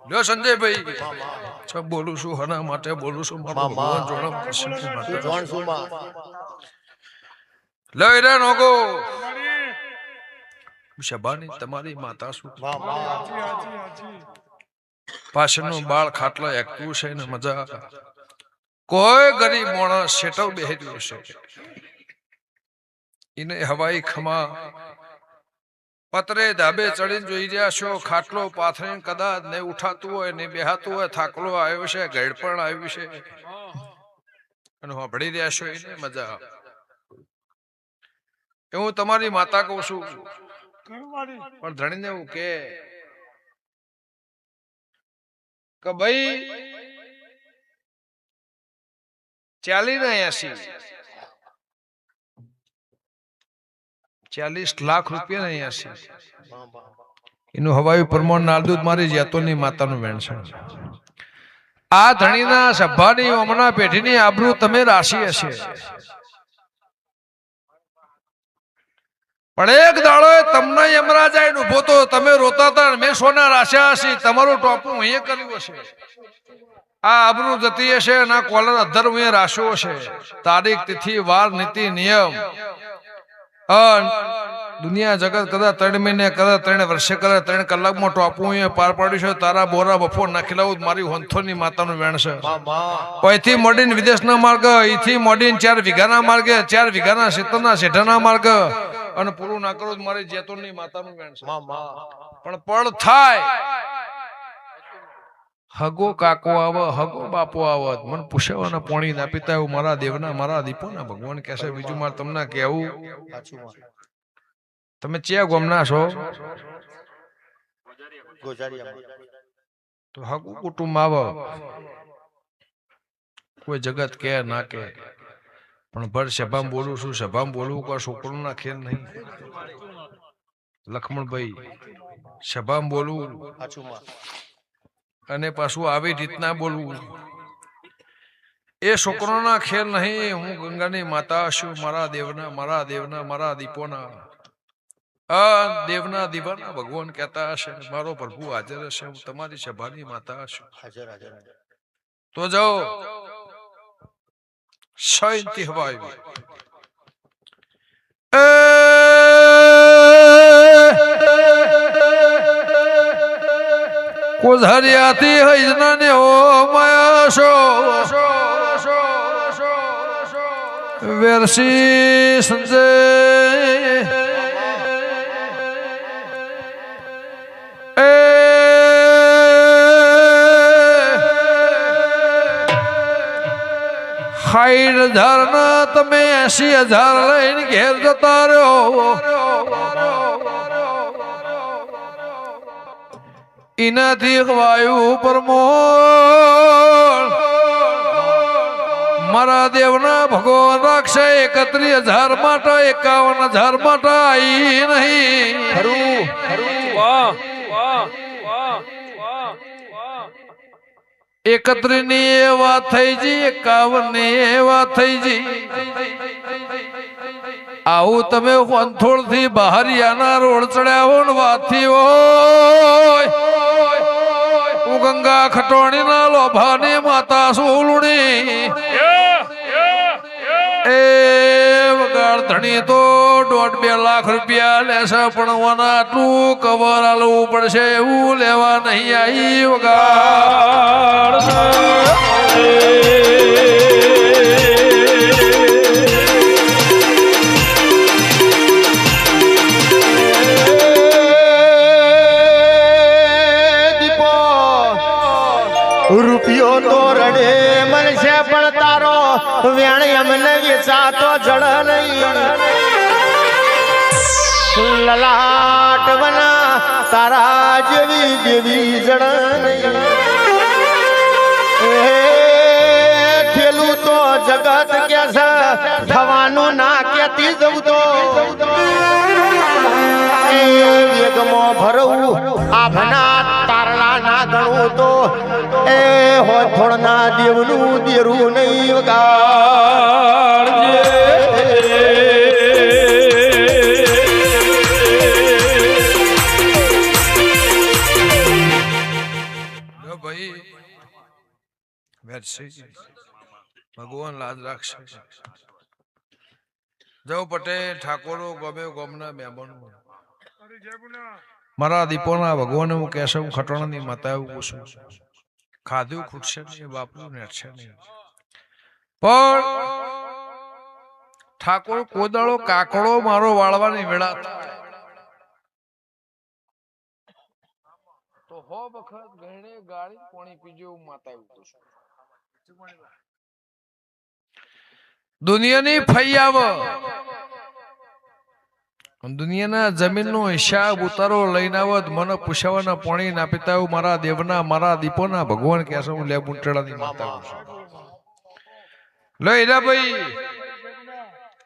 લ્યો સંજયભાઈ છો બોલું છું હના માટે બોલું છું મારો ભગવાન જોડમ કૃષ્ણ માટે જોણ છું માં લઈ રે નોગો શબાની તમારી માતા શું વાહ વાહ પાછળનું બાળ ખાટલા એકતું છે ને મજા કોઈ ગરીબ માણસ શેટવ બેહી રહ્યો છે એને હવાઈ ખમા પતરે ધાબે ચડીને જોઈ રહ્યા છો ખાટલો પાથરીને કદાચ ને ઉઠાતું હોય ને બેહાતું હોય થાકલો આવ્યો છે ગળપણ આવ્યું છે અને સાંભળી રહ્યા છો એને મજા હું તમારી માતા કહું છું પણ ધણીને એવું કે ભાઈ 40 લાખ રૂપિયા નહીં હશે એનું હવાયું પ્રમાણ નાલદૂત મારી જેતોની માતાનું વેણ છે આ ધણીના સભાની ઓમના પેઢીની આબરૂ તમે રાશી હશે પણ એક દાડો તમને યમરાજાએ ઉભો તો તમે રોતા હતા મેં સોના રાશ્યા હશે તમારું ટોપું અહીંયા કર્યું હશે આ આબરૂ જતી હશે ના કોલર અધર હું રાશ્યો હશે તારીખ તિથિ વાર નીતિ નિયમ દુનિયા જગત કદાચ 3 મહિને કદાચ 3 વર્ષે કદાચ 3 કલાકમાં ટોપું પાર પાડ્યું છે તારા બોરા બફોર નાખેલા મારી હોંથોની માતાનું વેણ છે અહીંથી મોડીને વિદેશના માર્ગ અહીંથી મોડીને 4 વીઘાના માર્ગે 4 વીઘાના ક્ષેત્રના શેઠાના માર્ગ અને પૂરું ના કરો મારી જેતોની માતાનું વેણ છે પણ પડ થાય હગો કાકો આવે હગો બાપો આવે મને પૂછાવાના પોણી ના પીતા એવું મારા દેવના મારા દીપોના ભગવાન કહેશે બીજું મારે તમને કહેવું તમે ચિયા ગોમના છો તો હગુ કુટુંબ આવે કોઈ જગત કે ના કે પણ ભર સભામાં બોલું છું સભામાં બોલવું કોઈ છોકરું ના ખેલ નહીં લક્ષ્મણભાઈ સભામાં બોલવું અને પાછું આવી રીતના બોલવું એ છોકરોના ખેલ નહીં હું ગંગાની માતા છું મારા દેવના મારા દીપોના દેવના દીવાના ભગવાન કહેતા હશે મારો પ્રભુ હાજર હશે હું તમારી સભાની માતા છું તો જાઓ શાંતિ હવા આવી કોઝરિયાથી હૈજનાને ઓ માયાશો વેરસી સંજય હાઈડ હજારના તમે 80,000 લઈને ઘેર જતા રહ્યો એનાથી વાયુ પરમોળ મારા દેવના ભગવાન રાખશે 31,000 માટે 51,000 માટે આવી નહીં વાહ 31 ની એ વાત થઈ જી 51 ની એ વાત થઈ જી આવું તમે વંથોળ થી બહારિયાના રોડ ચડ્યા ને વાત થી હોય હું ગંગા ખટોણી ના લોભાની માતા સોલુણી એ વગાડ ધણી તો 1.5-2 લાખ રૂપિયા લેશે પણ વના આટલું કવર આલવું પડશે એવું લેવા નહીં આવી વગાડ રૂપિયો તો રડે મળશે પણ તારો વેણ અમને વેચાતો જળ નહીં લલાટ વના તારા જેવી દેવી જળ નહીં થેલું તો જગત કે છે થવાનું ના કેતી જવું તો વેગમાં ભરવું આભના તારલા ના ગણવું તો એ હોય થોડના દેવનું દેરું નહીં વગાડજે વેરસી ભગવાન લાજ રાખશે. જવ પટેલ ઠાકોરો ગમે ગમના મહેમાનો મારા દીપોના ભગવાન હું કહેશે હું ખટોણાની માતા એવું પૂછું ખાધું ખૂટશે નહીં બાપનું નેટશે નહીં પણ ઠાકોર કોદાળો કાકડો મારો વાળવાની વેળા તો હો વખત ગણે ગાળી પાણી પીજો હું માતા એવું પૂછું. દુનિયાની ફઈ આવ દુનિયાના જમીનનો હિસાબ ઉતારો લઈને આવત મને પૂછાવાના પાણી ના પીતા મારા દેવના મારા દીપોના ભગવાન કહેશે હું લે મુંટડાની માતા લો એરા ભાઈ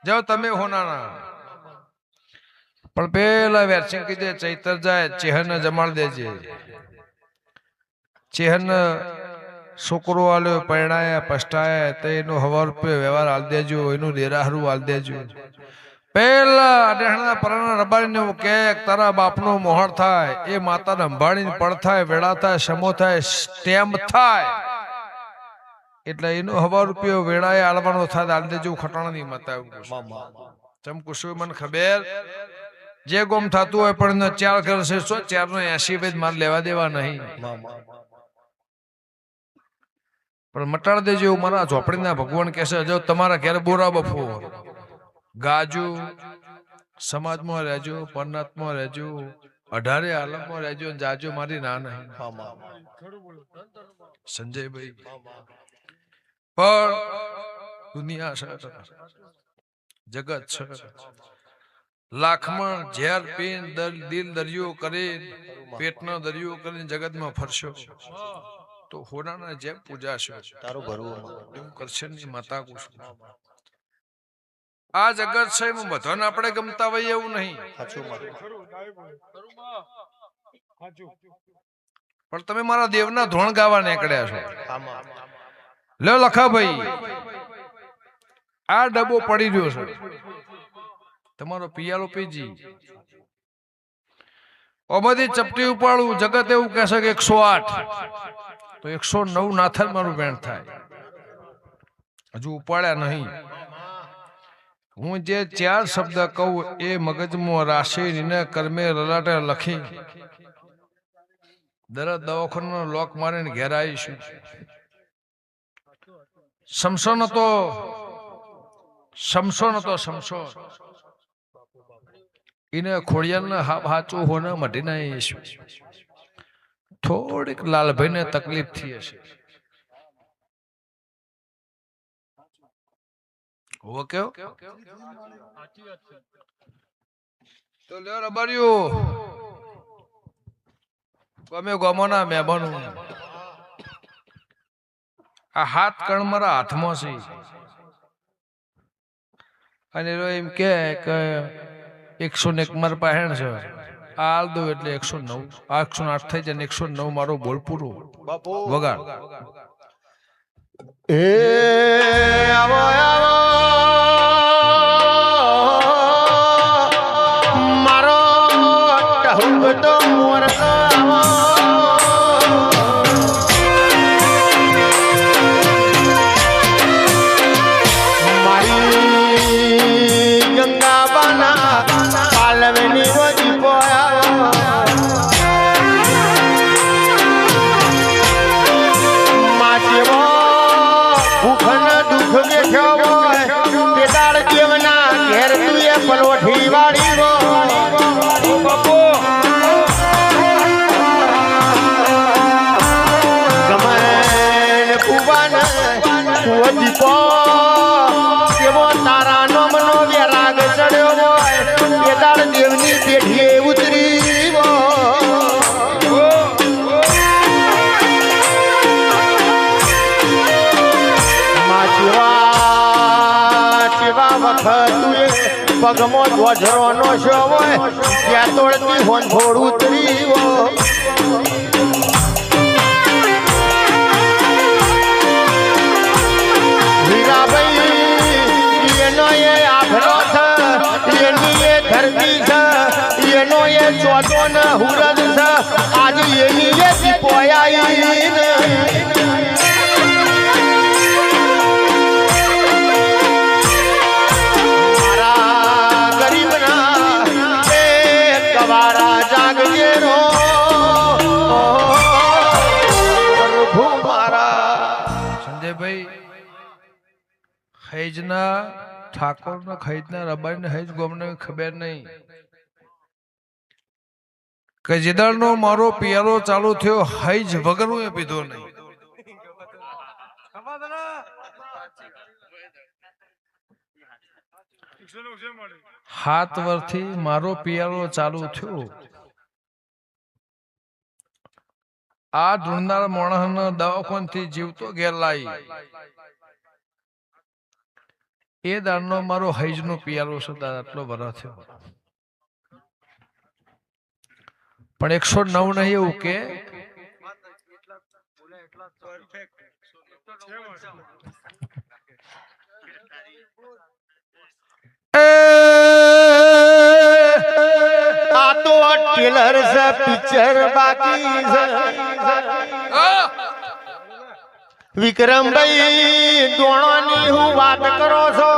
જાઓ તમે હોનાના પણ પેલા વેરસિંગ કીધે ચૈતર જાય ચેહન જમાડ દેજે. ચેહન છોકરો આલ્યો પરણાયા પસ્તાયા તો એનો 1000 રૂપિયા વ્યવહાર આલ દેજો એનું દેરાહરું આલ દેજો. પેલા અડેહણા પરાના રબારીને હું કે તારા બાપનો મોહર થાય એ માતાને અંભાળીને પડ થાય વેળા થાય સમો થાય સ્ટેમ્પ થાય એટલે એનો 1000 રૂપિયા વેળાએ આલવાનો થાય આલ દેજો ખટાણાની માતા ચમ કુશું મને ખબર જે ગોમ થતું હોય પણ 4 ઘર છે 4 નો 80 વેદ માર લેવા દેવા નહીં પણ મટાડ દેજો મારા ઝોપડીના ભગવાન કહેશે જો તમારા ઘેર બોરા બફો ગાજો સમાજમાં રહેજો પરનાથમાં રહેજો 18 આલમમાં રહેજો જાજો મારી ના નહીં સંજયભાઈ પણ દુનિયા છે જગત છે લાખમાં ઝેર પીન દિલ દરિયો કરી પેટનો દરિયો કરીને જગતમાં ફરશો તો હોનાના જેમ પૂજાશો તારું ભરવું એવું કરશે નહીં માતા કુશું. આ જગત છે એમાં બધાને આપણે ગમતા હોય એવું નહીં પણ તમે મારા દેવના ધોણ ગાવા નીકળ્યા છો. લો લખાભાઈ આ ડબ્બો પડી રહ્યો છે તમારો પિયાલો પીજી ઓમાંથી ચપટી ઉપાડું જગત એવું કહેશે કે 108 તો 109 નાથર મારું વેણ થાય હજુ ઉપાડ્યા નહીં. હું જે 4 શબ્દ કહું એ મગજમાં રાશિ કર્મે લલાટે લખી દરદ દવાખાનો લોક મારીને ઘેર આવીશું. સમસોન હતો એને ખોડિયાલને હાચું હોને મટી ના આવીશું. થોડીક લાલભાઈને તકલીફ થઈ હશે ઓકે તો લ્યો રબારીઓ ગમે ગમોના મહેમાનો આ હાથ કણ મારા હાથમાં છે અને એમ કે 101 માર પહેણ છે આલ દો એટલે 109 108 થઈ જાય 109 મારો બોલ પૂરો વગાડ. એ આવો આવો મારો ટહુક તો મોર મારી ગંગાબાના પાલવની વજી પોયા માચેવો ભૂખન દુઃખ બેઠ્યો હોય કેદાર દેવના ઘેર તુએ પલોઠી વાળી ગો ગમે કુવાન દીપો કેવો તારા નોમનો વેરાગ ચડ્યો હોય કેદાર દેવની પેઢીએ ઉતરી પગમો ધ્વજરો નો શો હોય ત્યાં તોડતી હોન થોડ ઉતરી વીરાભાઈ એનો એ આભરો છે એની એ ધરતી છે એનો એ ચોથો ને હુરદ છે આજે એની એ પોયાઈ કવારા જાગજે રો પ્રભુ મારા. સંજયભાઈ હૈજના ઠાકોરના હૈજના રબારીને હૈજ ગોમને ખબર નહીં કે જેદાળનો મારો પિયારો ચાલુ થયો હૈજ વગર હું એ પીધો નહીં. 7 વર્ષથી મારો પિયારો ચાલુ થયો. આ ઢૂંઢનાર માણસને દવાખાનાથી જીવતો ઘેર લાવી એ દાડનો મારો હૈજનો પિયારો છે. આટલો વરસ થયો પણ 109 નહીં એવું કે આ તો ટેલર છે પિક્ચર બાકી છે. વિક્રમભાઈ દોણાની હું વાત કરો છો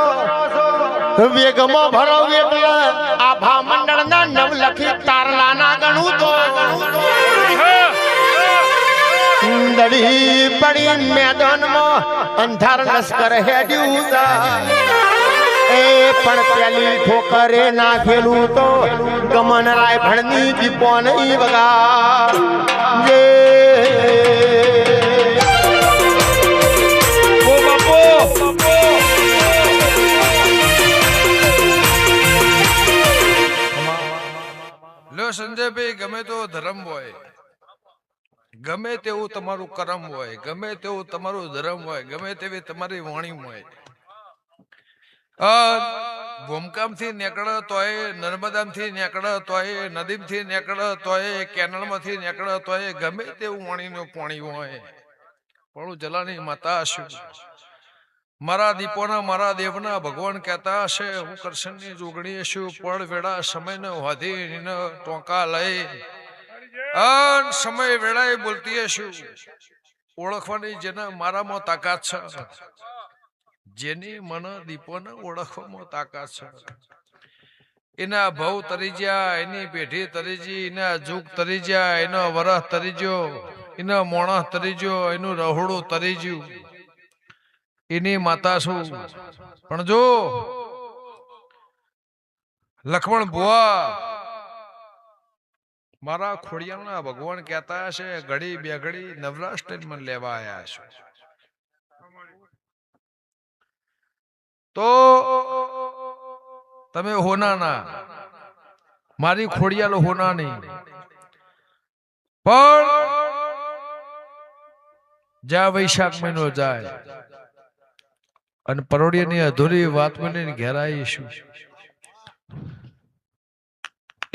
વેગમાં ભરો એટલે આભા મંડળના નવલખી તારલાના ગણું તો દડી પડી મેદાનમાં અંધાર લશ્કર હેડ્યું એ પણ પેલી ઠોકરે નાખેલું તો ગમન રાયભણની દીપો નહીં વગા જે લો સંજયભાઈ ગમે તો ધર્મ હોય ગમે તેવું તમારું કર્મ હોય ગમે તેવું તમારું ધર્મ હોય ગમે તેવી તમારી વાણી હોય ભૂમકામથી નીકળે તોય નર્મદામાંથી નીકળે તોય નદીમથી નીકળે તોય કેનલમાંથી નીકળે તોય ગમે તેવું વાણીનું પાણી હોય પણ જલાની માતા હશે મારા દીપોના મારા દેવના ભગવાન કહેતા હશે હું કરશનની જોગણી છું પળ વેળા સમયને વાધીને ટોંકા લઈ સમય વેળાએ બોલતી હશું ઓળખવાની જેને મારામાં તાકાત છે જેની મને દીપોને ઓળખવામાં તાકાત છે એના ભવ તરી ગયા એની પેઢી તરી જી એના જુગ તરી ગયા એનો વરસ તરી ગયો એનો મોણસ તરી ગયો એનું રહોડું તરી ગયું એની માતા છું પણ જો લક્ષ્મણ બુઆ મારા ખોડિયાના ભગવાન કહેતા હશે ઘડી બે ઘડી નવરાષ્ટ્ર મને લેવા આવ્યા છો તો તમે હોનાના મારી ખોડિયાલો હોનાની પણ જ્યાં વૈશાખ મહિનો જાય અને પરોડિયાની અધૂરી વાત મને ઘેરાઈશું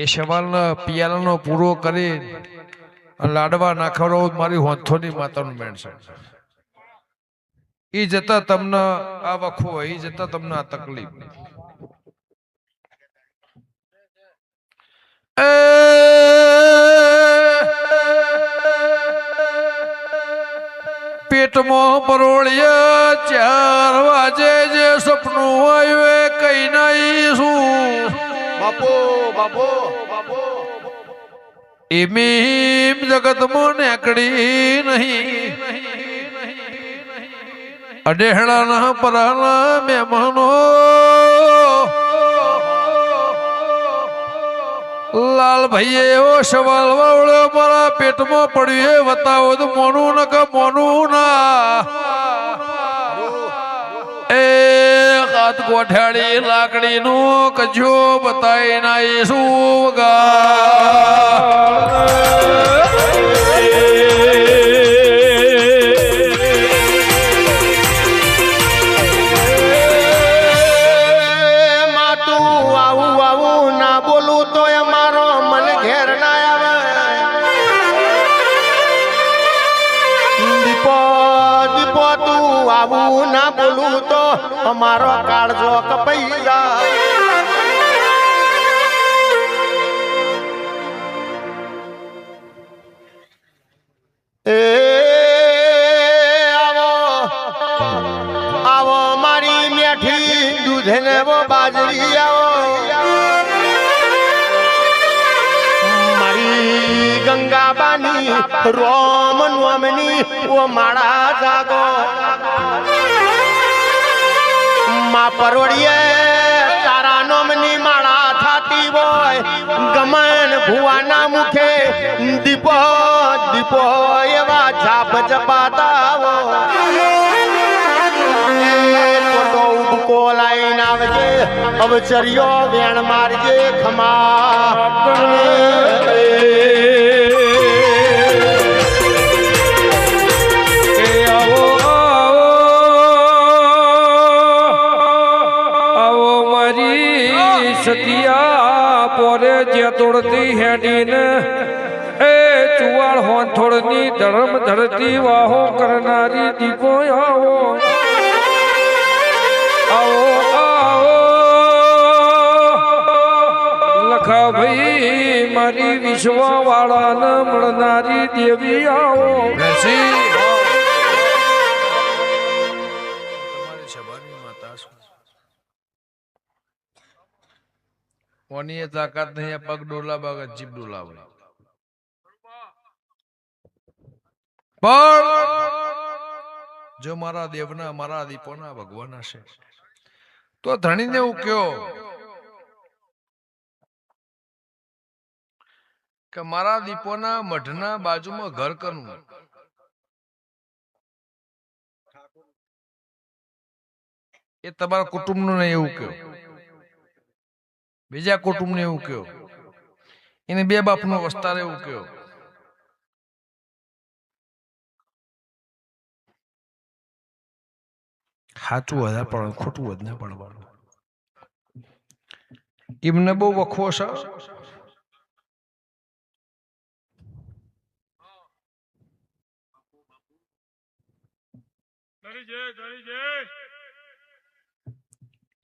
એ સવાલના પિયાલાનો પૂરો કરી લાડવા નાખવાનો મારી હોંથોની માતાનું મેણ છે. ઈ જતા તમને આ વખો હોય ઈ જતા તમને આ તકલીફ પેટમાં પરોળિયા 4 વાગે જે સપનું આવ્યું કઈ નહીં શું બાપો બાપો બાપો એમ જગતમાં નેકડી નહીં અડેહડાના પરાના મહેમાનો લાલ ભાઈએ એવો સવાલ વાવડ્યો મારા પેટમાં પડ્યું એ બતાવો તો મોનું ન કે મોનું ના એ હાથ ગોઠાડી લાકડી નું કજો બતાવી ના શું આવું ના બોલું તો અમારો કાળજો કપાઈ જાય. એ આવો આવો મારી મેઠી દૂધ ને બાજરી આવો બાબાની રોમ નોમની ઓ માળા જાગો માં પરોડીએ તારા નોમની માળા થાતી હોય ગમન ભુવાના મુખે દીપો દીપો એવા જાપ જપાતા તો ઉબકો લાઈન આવજે અવચર્યો વેણ મારજે ખમા સતિયા પોરે જે તોડતી હેડીને એ ચુવાળ હોંથોડની ધર્મ ધરતી વાહો કરનારી દીપો આવો આવો આવો લખા ભાઈ મારી વિશ્વ વાળાને મળનારી દેવી આવો કોની એ તાકાત નહીં પગ ડોલાવા જીભ ડોલાવે પણ જો મારા દેવના મારા દીપોના ભગવાન હશે તો ધણીને હું કયો કે મારા દીપોના મઢના બાજુમાં ઘર કરવું એ તમારા કુટુંબનું નહીં એવું કયો બીજા કુટુંબને એવું કયો એને બે બાપનો વસ્તાર એવું કયો સાચું વધારે પણ ખોટું જ ના પડવાનું એમને બહુ વખો છે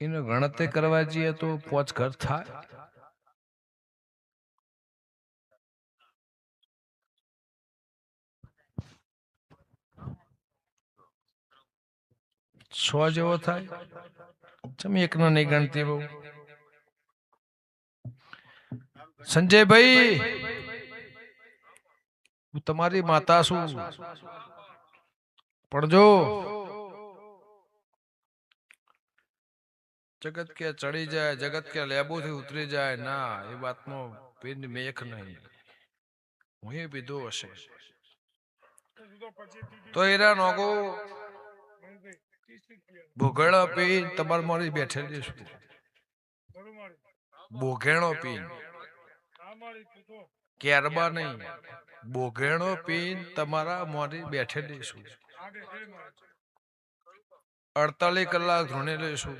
એને ગણતરી કરવા જઈએ તો 5 ઘર થાય સો જેવો થાય તમે એકનો નહીં ગણતી બહુ સંજયભાઈ હું તમારી માતા છું પણ જો જગત કે ચડી જાય જગત કે લેબોથી ઉતરી જાય ના એ વાતનો પિંડ મેખ નહીં હું એ પીધો હશે તો એરા નોગો બોઘેણો પી તમારે મારી બેઠેલી છું બોઘેણો પી કેરબા નહીં બોઘેણો પી તમારા મારી બેઠેલી છું 48 કલાક ધૂણે લઈશું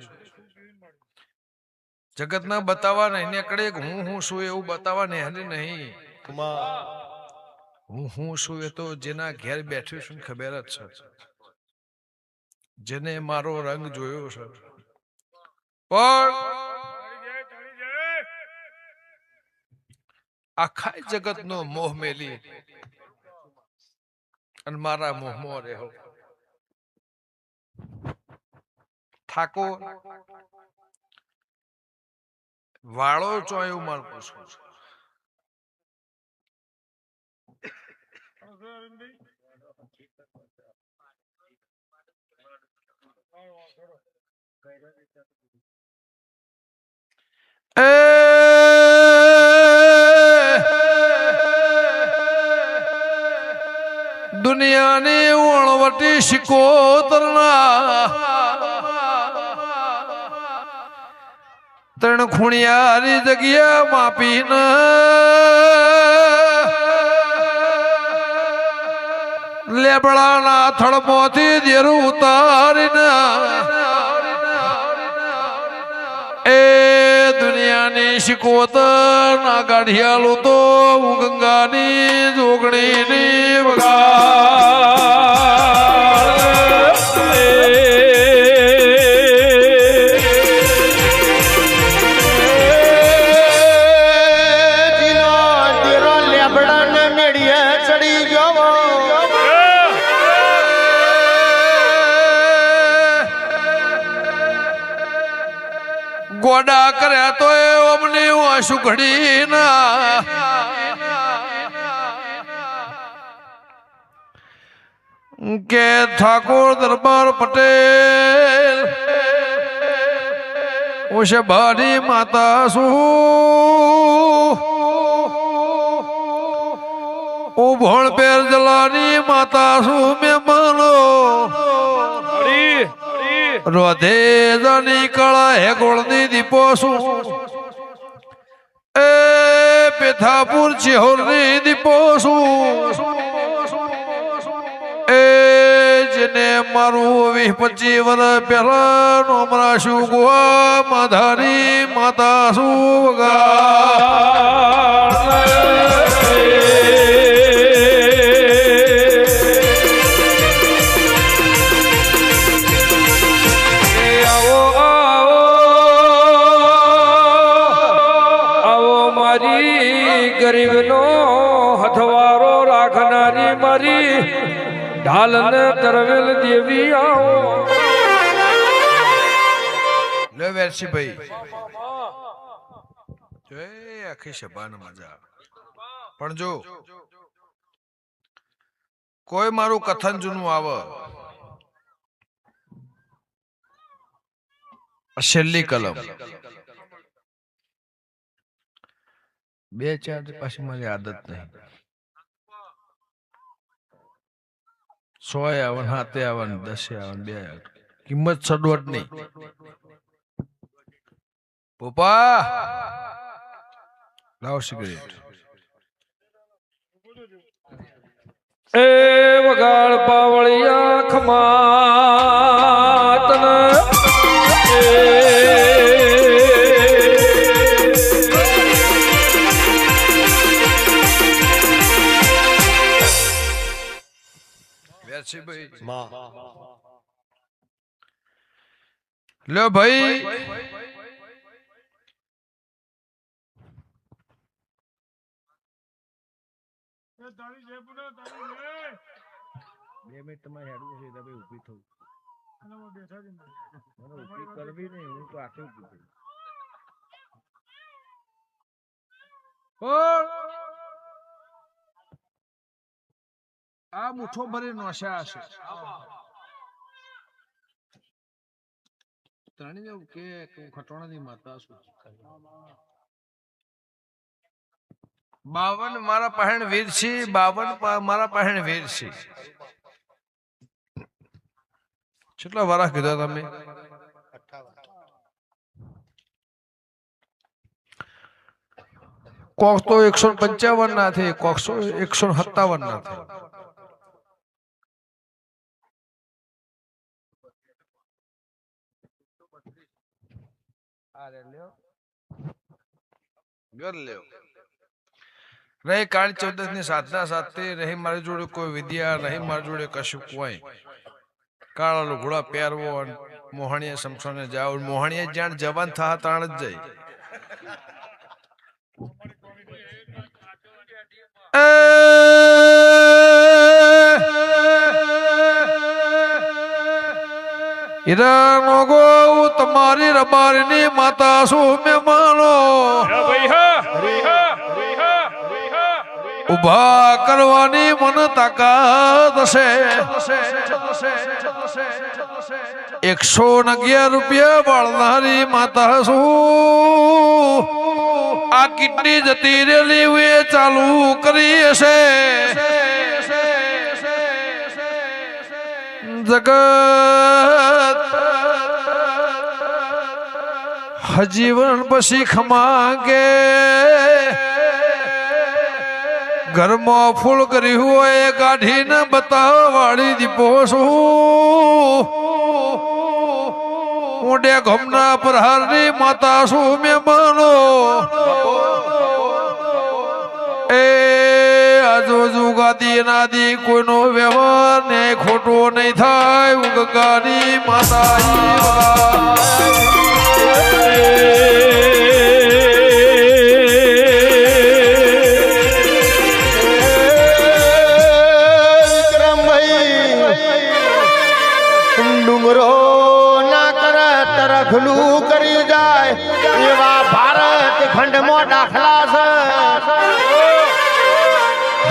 જગત ના બતાવવા નહીં નીકળે હું શું એવું બતાવવા નહીં નહીં હું શું એ તો જેના ઘેર બેઠું છું ખબર જ છે જેને મારો રંગ જોયો છે પણ આખા જગત નો મોહ મેલી અને મારા મોહમાં રહ્યો થાકો વાળો ચોયું મારું પૂછવું છે દુનિયાની વણવટી શિકોતરના ત્રણ ખૂણિયારી જગ્યા માપીને લેબડાના થળમાંથી દેરું ઉતારીને એ દુનિયાની શિકોતર ના ગાઢિયાલું તો હું ગંગાની જોગણીની ગોડા કર્યા તો એ અમને સુખડી ના કે ઠાકોર દરબાર પટેલ ઓશે ભારી માતા શું ઉભણ પેર જલાની માતા શું મહેમાનો રોધે જાની કળા હે ગોળની દીપો શું એ પેથાપુર ચિહોરની દીપો શું એ જેને મારું 20-25 વર્ષ પહેલા નોમ રાખ્યું ગોવા માધારી માતા શું ગરીબનો હથવારો રાખનારી મારી ઢાલને તરવેલ દેવી આવો લે વેરસી ભાઈ જોઈ આખી સભાને મજા પણ જો કોઈ મારું કથન જૂનું આવે છેલ્લી કલમ 2-4 પાછી મારી આદત નહીં 100 આવે 7 આવે 10 આવે 2 આવે કિંમત સડવટ નહીં પપ્પા લાવ સિગરેટ એ વગાડ પાવળિયા ખમાતન લો ભાઈ આ મુઠ્ઠો ભરી નોશા હશે ત્રણેય એવું કે ખટોણાની માતા છું 52 મારા પહેણ વીર છે 52 મારા પહેણ વીર છે કેટલા વારા કીધા તમે કોક તો 155 ના થે કોક 157 ના થે રહી કાળી ચૌદસ ની સાધના સાથે રહી મારી જોડે કોઈ વિદ્યા નહીં મારી જોડે કશું કોઈ કાળા લુગડા પહેરવો મોહણીએ સમસોને જાવ મોહણીએ જાણ જવાન થા તાણ જ જાય ઈરાનો ગો તમારી રબારની માતા શું મહેમાનો ઉભા કરવાની મન તાકાત છે 111 રૂપિયા વાળનારી માતા શું આ કિડની જતી રેલી વે ચાલુ કરી હશે જગત હજીવન પછી ખમાગે ઘરમાં ફૂલ કર્યું હોય કાઢીને બતાવાળી દીપો શું મોઢે ગમના પ્રહારની માતા શું મહેમાનો એ આજુ જુગાદી નાદી કોઈનો વ્યવહાર ને ખોટો નહીં થાય ઉગગાની માતા ડુંગરો ના કરે તરખલું કરી જાય એવા ભારત ખંડમાં દાખલા છે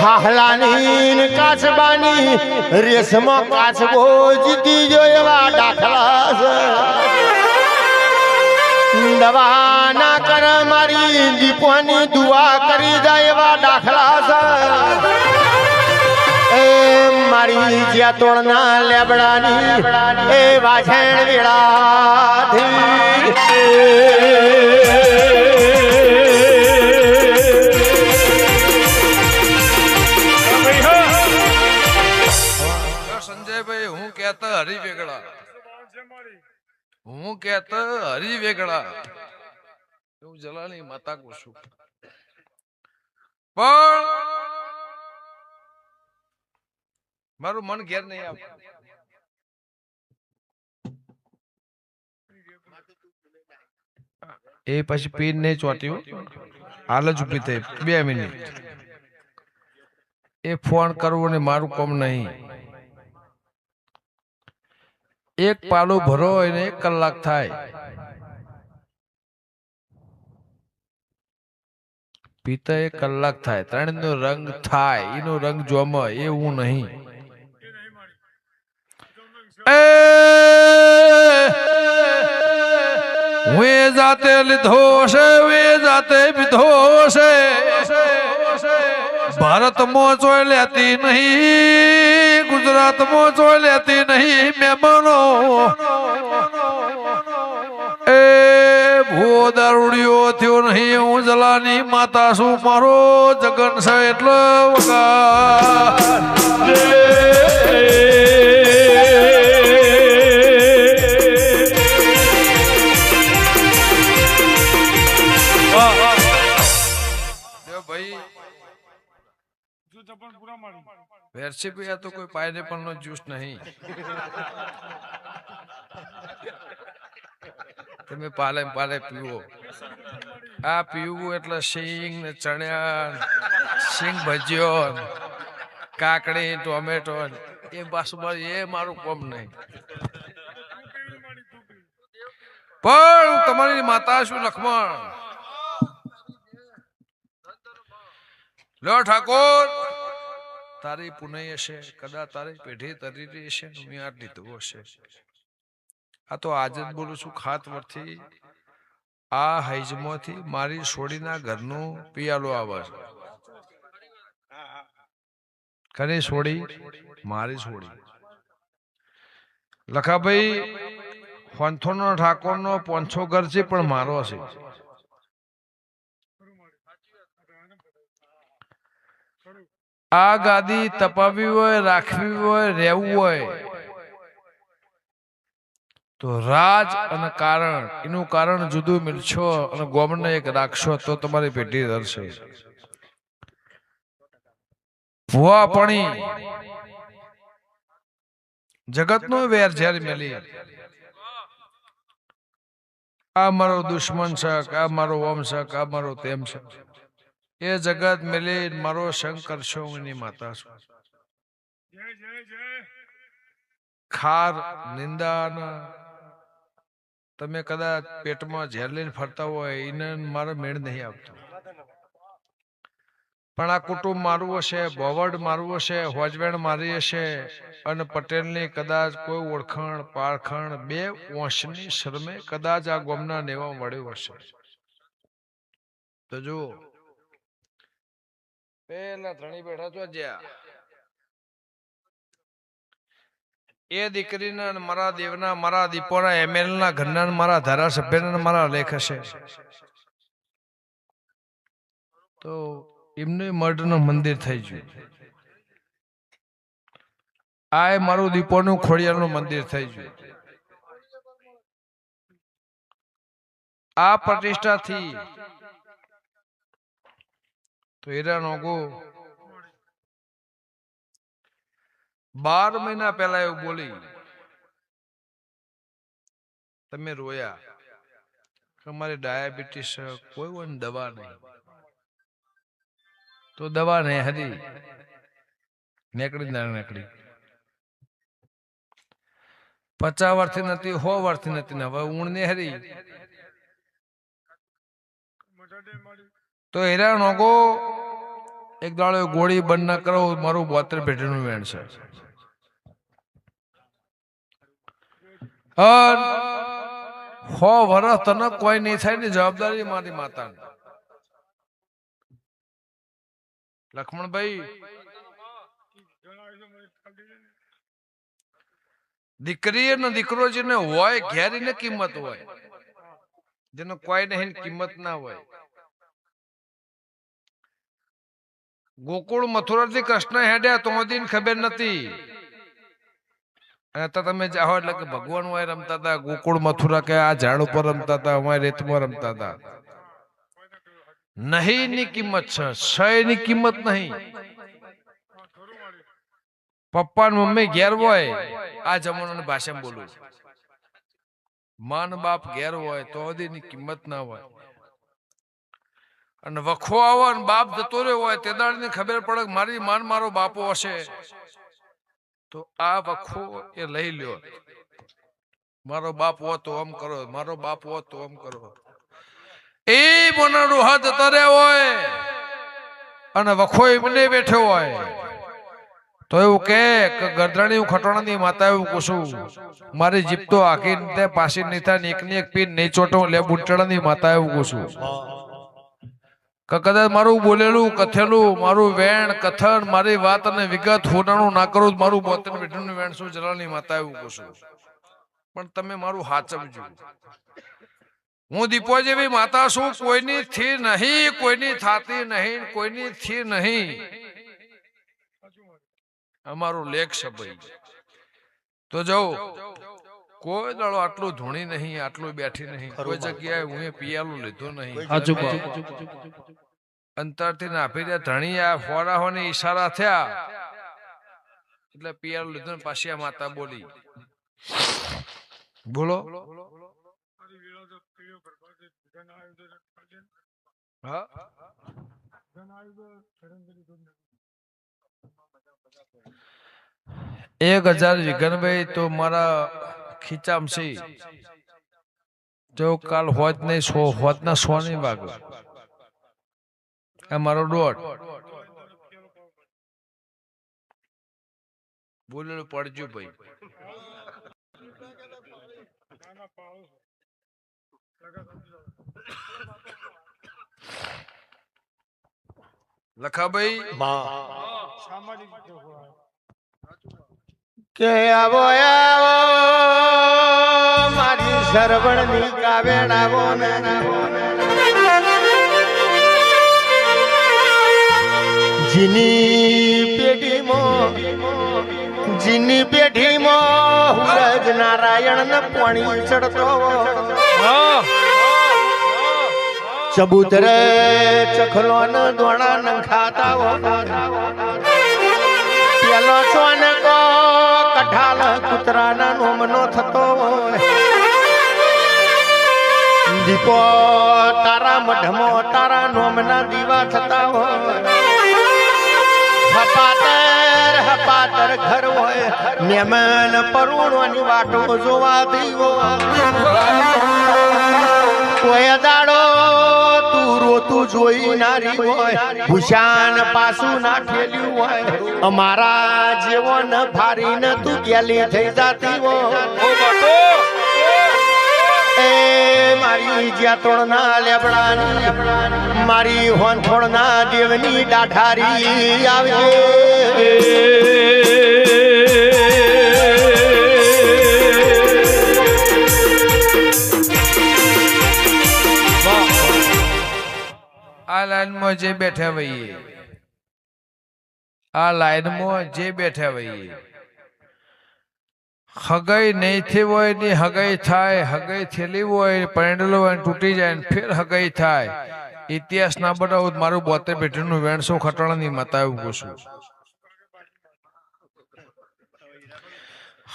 હાહલાની ને કાચબાની રેસમાં કાચબો જીતી જો એવા દાખલા છે દવા ના કર મારી દીપોની દુઆ કરી જાય એવા દાખલા છે એ મારી જ્યાં તોડના લેબડાની એ વાછણ સંજયભાઈ હું કહેતા હરી વેગડા હું કહેતા હરી વેગડા એવું જલાની માતા કુશું પણ મારું મન ઘેર નહીં આપ એ પછી પીન નહીં ચોટ્યું હાલ જ ઉભી થઈ 2 મિનિટ એ ફોન કરવો ને મારું કામ નહીં એક પાલું ભરો હોય ને 1 કલાક થાય પીતા 1 કલાક થાય 3 નો રંગ થાય એનો રંગ જોમાં એવું નહીં વે જાતે લીધો છે વે જાતે પીધો છે ભારત માં ચોય લેતી નહીં ગુજરાત માં ચોય લેતી નહીં મહેમાનો એ ભૂ દારૂડિયો થયો નહીં હું જલાની માતા શું મારો જગન છે એટલે વેરસી તો કોઈ પાઇનેપલ નો જ્યુસ નહીં તમે પાલે પાલે પીવો આ પીવું એટલે સિંગ ને ચણ્યા સિંગ ભજીયો કાકડી ટોમેટો એ બસ એ મારું કોમ નહીં પણ તમારી માતા શું લખમણ લો ઠાકોર તારી પુનઃ હશે કદાચ તારી પેઢી તરી હશે મેં આ લીધું હશે આ તો આજે જ બોલું છું ખાત વરથી આ હૈજમાંથી મારી છોડીના ઘરનું પિયાલો આવે છે કની છોડી મારી છોડી લખાભાઈ હોંથોનો ઠાકોરનો 500 ઘર છે પણ મારો છે આ ગાદી તપાવી હોય રાખવી હોય રહેવું હોય તો રાજ અને કારણ એનું કારણ જુદું મિલશો અને ગોમને એક રાખશો તો તમારી પેઢી ધરશે ભુવા પણી જગતનો વેર ઝેર મેલી આ મારો દુશ્મન છે આ મારો ઓમ છે આ મારો તેમ છે એ જગત મેલી મારો શંકર છો એની માતા છું ખાર નિંદા તમે કદાચ પેટમાં ઝેર લઈને ફરતા હોય એને મારો મેળ નહીં આવતો પણ આ કુટુંબ મારું હશે બોવડ મારું હશે હોજવેણ મારી હશે અને પટેલની કદાચ કોઈ ઓળખાણ પારખાણ 2 ઓંશની શરમે કદાચ આ ગોમના નેવા મળ્યું હશે તો જો પેલા ધણી બેઠા તો જ્યાં એ દીકરીના મારા દેવના મારા દીપોના એમએલ ના ઘરના મારા ધારાસભ્યના મારા લેખ હશે તો એમને મઢનું મંદિર થઈ ગયું આ મારું દીપોનું ખોડિયારનું મંદિર થઈ ગયું આ પ્રતિષ્ઠાથી તો હીરા નોગો 12 મહિના પહેલા એવું બોલી તમે રોયા કે અમારી ડાયાબિટીસ કોઈ દવા નહીં તો દવા નહીં હરી નીકળી ના નીકળી 50 વર્ષથી નથી 100 વર્ષથી નથી ને હવે ઊણ ને હરી તો હીરા નોગો એક દાડો ગોળી બંધ ના કરો મારું 72 પેઢીનું વેણ છે. હો વરસ તને કોઈ નહીં થાય ને જવાબદારી મારી માતાની. લક્ષ્મણભાઈ દીકરી અને દીકરો જેને હોય ઘેરી ને કિંમત હોય, જેને કોઈ નહીં કિંમત ના હોય. ગોકુળ મથુરા થી કૃષ્ણ હેડ્યા તો ખબર નથી. અને તમે જાઓ એટલે કે ભગવાન હોય રમતા હતા, ગોકુળ મથુરા કે આ ઝાડ ઉપર રમતા હતા, અમારે રેતમાં રમતા હતા. નહીં ની કિંમત છે, શય ની કિંમત નહીં. પપ્પા ને મમ્મી ઘેર હોય, આ જમાનાની ભાષામાં બોલું, માન બાપ ઘેર હોય તો ની કિંમત ના હોય. અને વખો આવો ને બાપ જતો રહ્યો હોય તે દાડની ખબર પડે મારી માન મારો બાપો હશે તો આ વખો એ લઈ લ્યો. મારો બાપ હો તો આમ કરો, મારો બાપ હો તો આમ કરો. એ મોનાડું હાથ તરે હોય અને વખો એમને બેઠો હોય તો એવું કે ગરદરાણી ખટોણાની માતા એવું કુશું મારી જીપ તો આખી પાછી નહીં થાય, એકની એક પીન નહીં ચોટો લે બુટડાની માતા એવું કુશું. કદાચ મારું બોલેલું કથેલું મારું વેણ કથન મારી વાત અને વિગત હોનાનું ના કરું મારું 72 પેઢીનું વેણ શું જલાની માતા એવું કુશું. પણ તમે મારું હાચવજો. હું દીપો જેવી માતા છું, કોઈની થી નહીં, કોઈની થાતી નહીં, કોઈની થી નહીં. અમારું લેખ છે ભાઈ. તો જાઓ કોઈ દાડો આટલું ધૂણી નહીં, આટલું બેઠી નહીં, કોઈ જગ્યાએ હું પિયાલું લીધું નહીં. અંતરથી નાફી દે ધણી આ ફોરાહોની ઈશારા થયા એટલે પિયાલું લીધું. પાછી આ માતા બોલી, બોલો. હા 1000 વિઘનભાઈ તો મારા ખીચામ છે. જો કાલ હોત નહીં હોત ના 100 નહીં વાગે. આ મારો દોઢ બોલેલું પડજો ભાઈ. લખાભાઈ કે આવો આવો મારી સરવણની કાવેડાવો ને જીની પેઢીમાં હુરજ નારાયણ ને પાણી ચડતો ચબૂતરે ચખલો ને દોણા નખાતા હો. પેલો ચોન કો કઠાલ કૂતરાના નોમનો થતો દીપો તારા મઢમો તારા નોમના દીવા થતા હોય. હપાતર ઘર હોય મેમન પરુણોની વાટો જોવા દીવો. કોઈ દાડો તું રોતું જોઈ નારી હોય, ભૂષાન પાછું ના ઠેલ્યું હોય. અમારા જેવો ન ફારીને તું ગેલી થઈ જાતી હોય. એ મારી જ્યાતોડ ના લેબડાની મારી હોનથોડ ના દેવની ડાઢારી આવજે. આ લાઈનમાં જે બેઠા વઈએ, આ લાઈનમાં જે બેઠા વઈએ હગાઈ નહીં થઈ હોય ને હગાઈ થાય, હગાઈ થયેલી હોય પરણેલો હોય તૂટી જાય ને ફેર હગાઈ થાય. ઇતિહાસ ના બનાવો મારું 72 પેઢીનું વેણસો ખટાણાની માતા એવું પૂછું.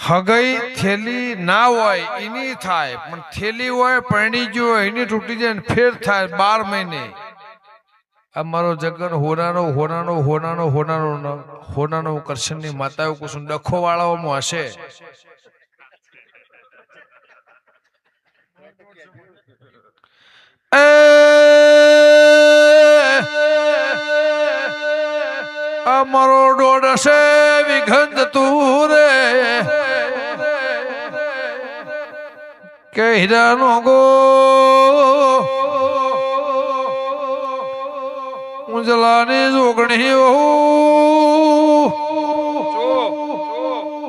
હગાઈ થેલી ના હોય એની થાય, પણ થેલી હોય પરણી ગયો હોય એની તૂટી જાય ને ફેર થાય 12 મહિને. આ મારો જગન હોનાનો કરશનની માતા એવું પૂછું. ડખો વાળાઓમાં હશે અમારો દોડશે વિઘન જતું રે કે હીરાનો ગો ઉંજલાની જોગણી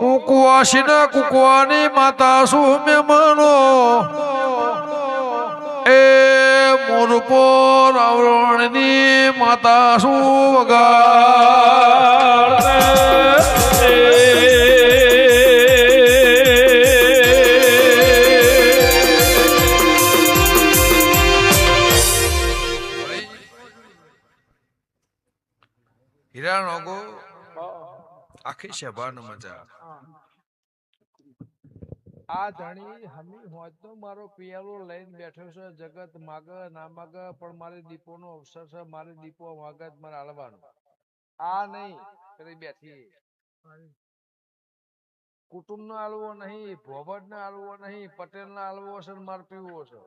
હું કુવાસીના કુકવાની માતા શું મેમનો એ મોરપો રાવણની માતા શું વગાડે હીરાનો ગો આખી સભાનો મજા આ ધણી હમી હોજનો મારો પિયાલો લઈને બેઠો છે જગત માગ ના માગ પણ મારે દીપોનો અવસર છે મારે દીપો માગત મારે હાલવાનું આ નહીં કરી બેઠી કુટુંબ નો હાલવો નહીં ભોવડ ને હાલવો નહીં પટેલ ને હાલવો છે ને મારે પીવો છે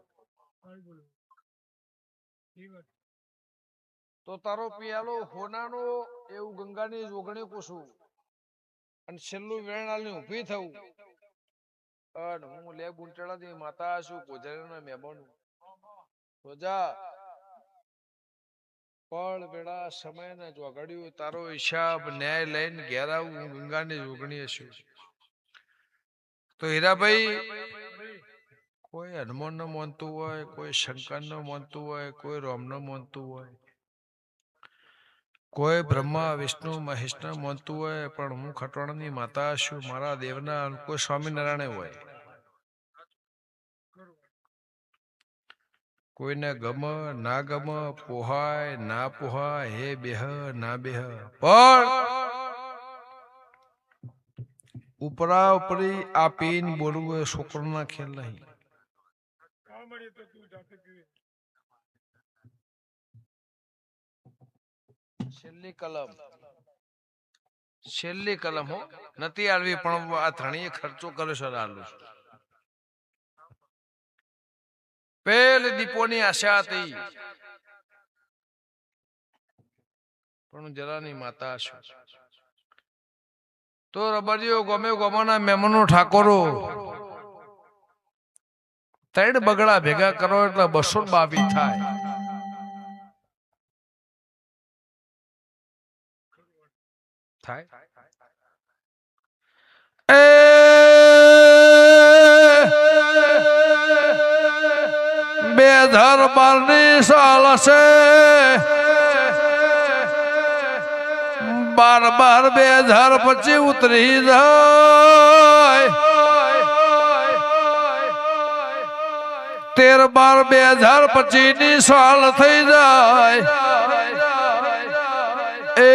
તો તારો પિયાલો હોનાનો એવું ગંગાની જોગણી પૂછું અને છેલ્લું વેણાલની ઊભી થવું અને હું લે ગુંટળાની માતા છું ગોજરાના મહેમાન તો જા પળ વેળા સમય ને જોગડ્યું તારો હિસાબ ન્યાય લઈને ઘેર આવું હું ગંગાની જોગણી છું તો હીરાભાઈ કોઈ હનુમાન નો માનતું હોય કોઈ શંકર નો માનતું હોય કોઈ રામ નો માનતું હોય કોઈ બ્રહ્મા વિષ્ણુ મહેશ ના માનતું હોય પણ હું ખટવાણની માતા છું મારા દેવના કોઈ સ્વામિનારાયણ હોય કોઈને ગમ ના ગમ પોહાય ના પોહાય હે બેહ ના બેહ પણ ઉપરા ઉપરી આ પીન બોલવું એ છોકરાના ખેલ નહીં છેલ્લી કલમ હો નથી આલવી પણ આ ધણીએ ખર્ચો કર્યો છે આલું પેલી દીપોની આશા હતી પણ જરાની માતા છું તો રબરીઓ ગમે ગમાના મહેમાનો ઠાકોરો ત્રણ બગડા ભેગા કરો એટલે 222 થાય એ બે 2012 સાલ છે 12/12/2025 ઉતરી જાય 13/12/2025 ની સાલ થઈ જાય એ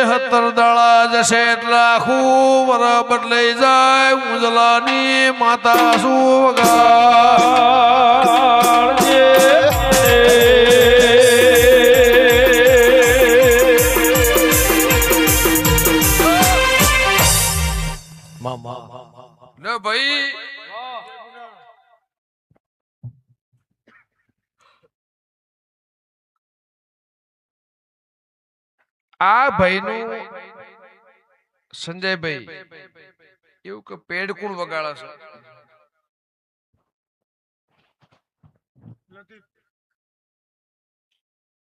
17 દાડા જશે એટલે આખું વર બદલાઈ જાય ઉજલાની માતા શું વગાડજે લે ભાઈ આ ભાઈનું સંજયભાઈ એવું કે પેડ કોણ વગાડે છે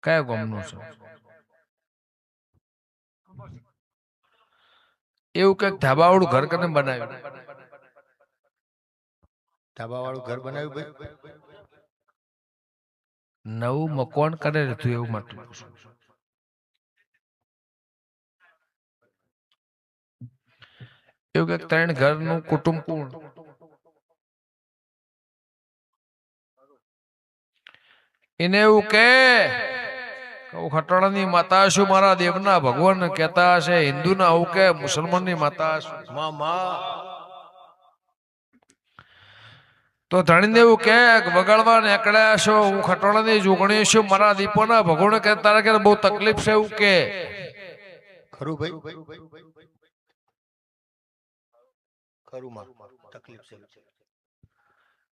કયા ગામનું છે એવું કઈક ધાબાવાળું ઘર કને બનાવ્યું ધાબાવાળું ઘર બનાવ્યું ભાઈ નવું મકાન કરે હતું એવું માટે એવું કઈક 3 ઘરનું કુટુંબ કોણ એને એવું કે ખટોળાની માતા છું મારા દેવના ભગવાન કહેતા હશે હિન્દુના આવું કે મુસલમાનની માતા છું તો ધણીને એવું કે વગાડવા નીકળ્યા છો હું ખટોળાની જોગણી છું મારા દીપોના ભગવાન કે તારા કે બહુ તકલીફ છે એવું કે ખરું ભાઈ ખરું માં તકલીફ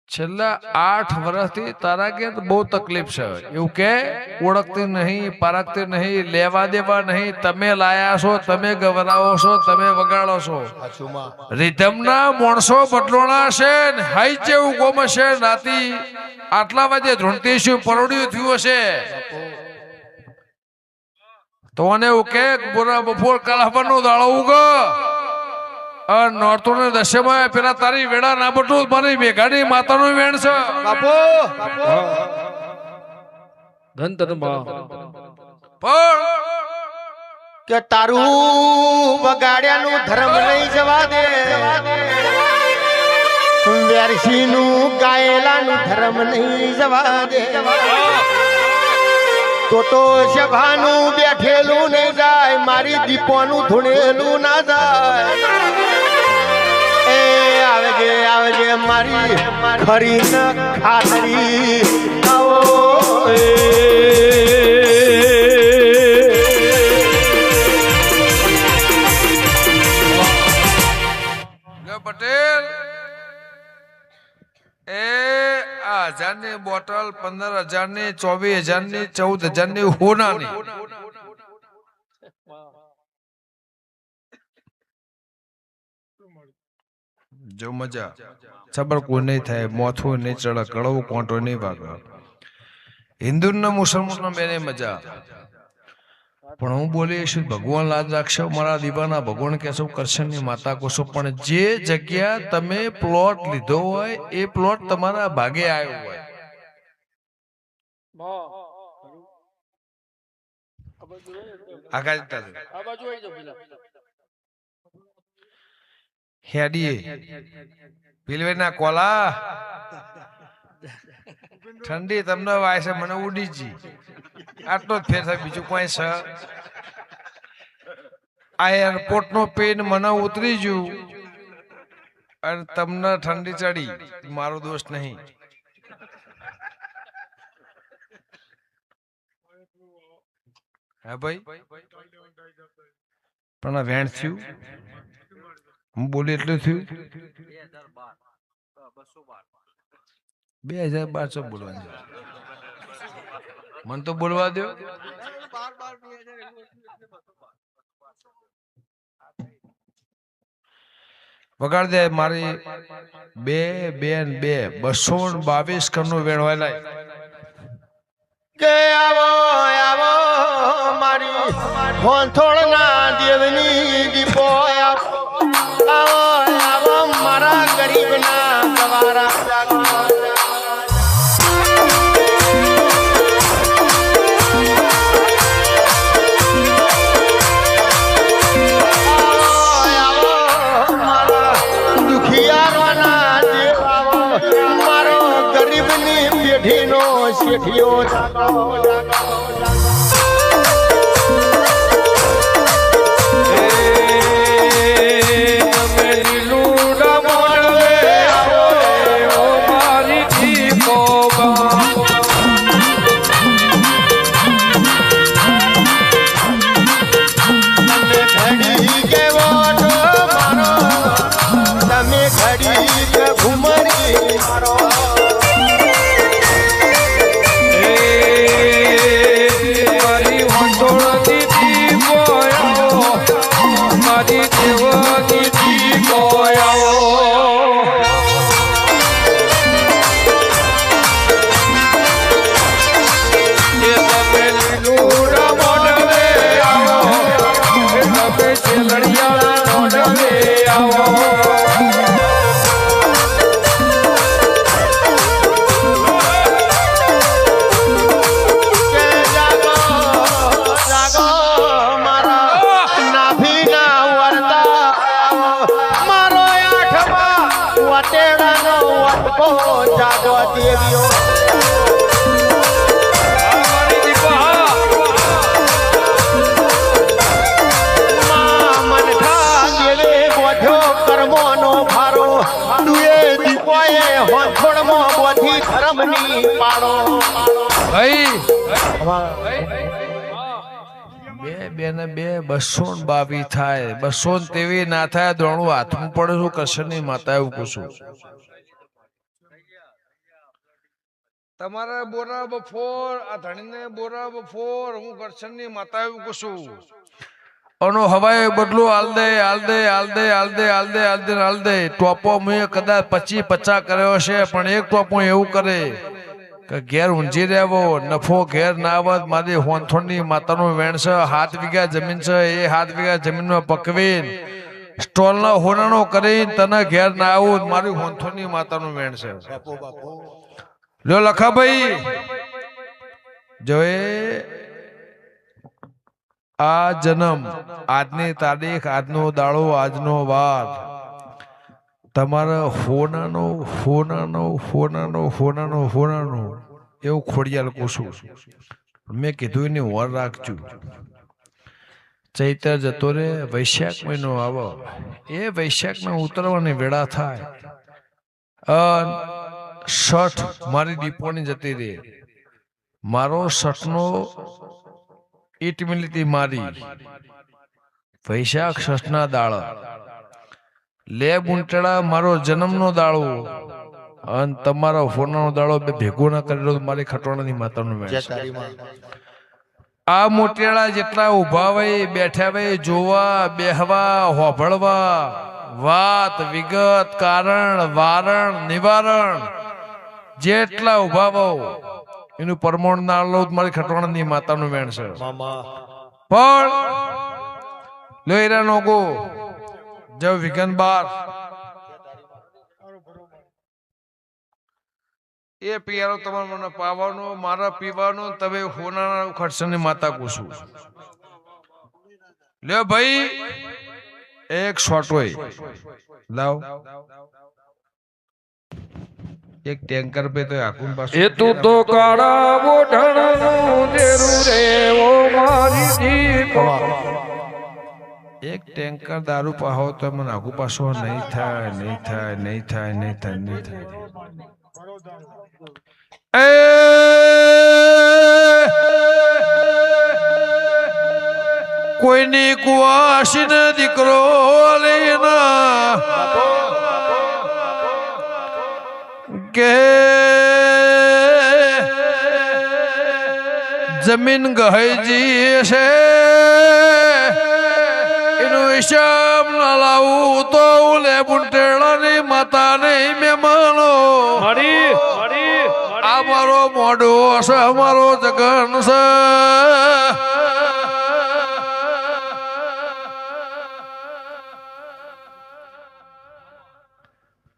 છે છેલ્લા 8 વર્ષથી તારા કે બહુ તકલીફ છે એવું કે ઓળખતી નહીં પારખતી નહીં લેવા દેવા નહીં તમે લાયા છો તમે ગવરાવો છો તમે વગાડો છો રિધમના માણસો બદલોણા છે ને હાઈ જેવું ગોમ છે રાતી આટલા વાગે ધૂણતીશું પરોડ્યું થયું હશે તો મને એવું કે બોરા બપોર કાલાપરનો દાડો ઉગો નોરતો ને દશેમાં પેલા તારી વેડા ના બટું મારી મેઘાડી માતાનું વેણ છે બાપુ ધન ધન માં પણ કે તારું વગાડ્યાનું ધર્મ નહીં જવા દે વેરસીનું ગાયેલાનું ધર્મ નહીં જવા દે તો સભાનું બેઠેલું નહીં જાય મારી દીપોનું ધૂણેલું ના જાય એ આવજે મારી ખરી ન ખાતરી આવો પટેલ એ 1000ની બોટલ 15000ની 24000ની 14000ની હોનાની જો મજા સબર કોઈ નહીં થાય મોથું નહીં ચડે કડવું કોંટો નહીં વાગે હિન્દુ ને મુસલમાન બેને મજા પણ હું બોલી છું ભગવાન લાજ રાખશો મારા દીવાના ભગવાન કહેશો કરશનની માતા કહેશો પણ જે જગ્યા તમે પ્લોટ લીધો હોય એ પ્લોટ તમારા ભાગે આવ્યો હોય હેડીએ પીલવેના કોલા ઠંડી તમને વાય છે મને ઉડી જી આટલો જ ફેર થાય બીજું કોઈ છે આ એરપોર્ટ નો પેન મને ઉતરી ગયું અને તમને ઠંડી ચડી મારો દોષ નહીં હા ભાઈ પણ આ વેણ થયું હું બોલી એટલું થયું 2012 બોલવાનું મન તો બોલવા દો વગાડ દે મારી 222 કરનું વેણવાય કે આવો આવો મારી હોંથોળના દેવની દીપો આવો મારા ગરીબના ગવારા શેઠિયો તમે ઘડી ઘુમરી મારો જાગો દેવીઓ મન ખા દેવે બોધ્યો કર્મોનો ભારો તુએ દીપોએ હોંથોડમાં બોધી ધર્મની પાડો ભાઈ બે ને 222 થાય 223 ના થાય દોણું હાથમાં પડે શું કરશે નહીં માતા એવું કહું છું તમારા બોરા બફોર આ ધણીને બોરા બફોર હું કરશનની માતા એવું કશું અનો હવાય બદલો હાલ દે હાલ દે હાલ દે હાલ દે હાલ દે હાલ દે હાલ દે ટોપો મેં કદાચ 25-50 કર્યો છે પણ એક ટોપો એવું કરે કે ઘેર ઊંઝી રહેવો નફો ઘેર ના આવત મારી હોનથોડની માતાનું વેણ છે 7 વીઘા જમીન છે એ 7 વીઘા જમીનમાં પકવીન સ્ટોલના હોનાનો કરીને તને ઘેર ના આવું મારી હોનથોડની માતાનું વેણ છે બાપુ બાપુ લ્યો લખાભાઈ જોએ આ જન્મ આજની તારીખ આજનો દાડો આજનો વાર તમારા હોનાનો હોનાનો હોનાનો હોનાનો હોનાનો એવું ખોડિયાલ કોશું મેં કીધું એની વર રાખજો ચૈત્ર જતો રે વૈશાખ મહિનો આવો એ વૈશાખના ઉતરવાની વેળા થાય શઠ મારી દીપોની જતી રે મારો શઠનો ઈટ મિલતી મારી વૈશાખ શઠના દાડા લે બુંટડા મારો જન્મનો દાડો અને તમારો ફોનાનો દાડો બે ભેગો ના કરેલો મારી ખટવાણાની માતાનું વેણ જય તારી માં આ મોટેડા જેટલા ઉભા હોય બેઠા હોય જોવા બેહવા હોભળવા વાત વિગત કારણ વારણ નિવારણ જેટલા ઉભા હોવ એનું પરમોણ ના લો મારી ખટવાણાની માતાનું વેણ છે મામા પણ લોહીરા નોગો જવ વિઘન બાર એ પિયારો તમારે મને પાવાનો મારા પીવાનો તમે હોનાના ખર્ચની માતા કુશું લ્યો ભાઈ એક શોટ હોય લાવ એક ટેન્કર પે તો આખું પાછું એ તું તો કાળા બોઢણનું દેરું રે ઓ મારી દીપ એક ટેન્કર દારૂ પાહો તો મને આખું પાછો નહીં થાય નહીં થાય નહીં થાય નહીં થાય નહીં થાય એ કોઈની કુવાસીને દીકરો લેના કે જમીન ગહેજી છે એનો હિસાબ ના લાવું તો લે બુંટેડાની માતા નહીં મહેમાનો આ મારો મોઢો છે અમારો જગન છે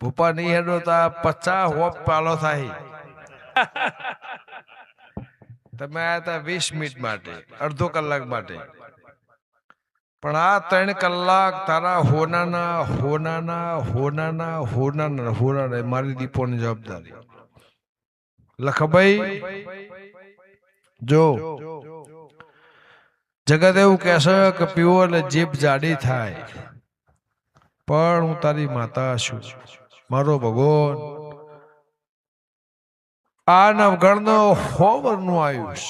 ભૂપા નહીં હેડો તો 50 હોપ પાલો થાય તમે આયા હતા 20 મિનિટ માટે અડધો કલાક માટે પણ આ 3 કલાક તારા હોનાના હોનાના હોનાના હોનાના હોનાના મારી દીપોની જવાબદારી લખભાઈ જો જગત એવું કહેશે કે પીવો એટલે જીભ જાડી થાય પણ હું તારી માતા છું મારો ભગવાન આ નવગણનો હોવરનું આયુષ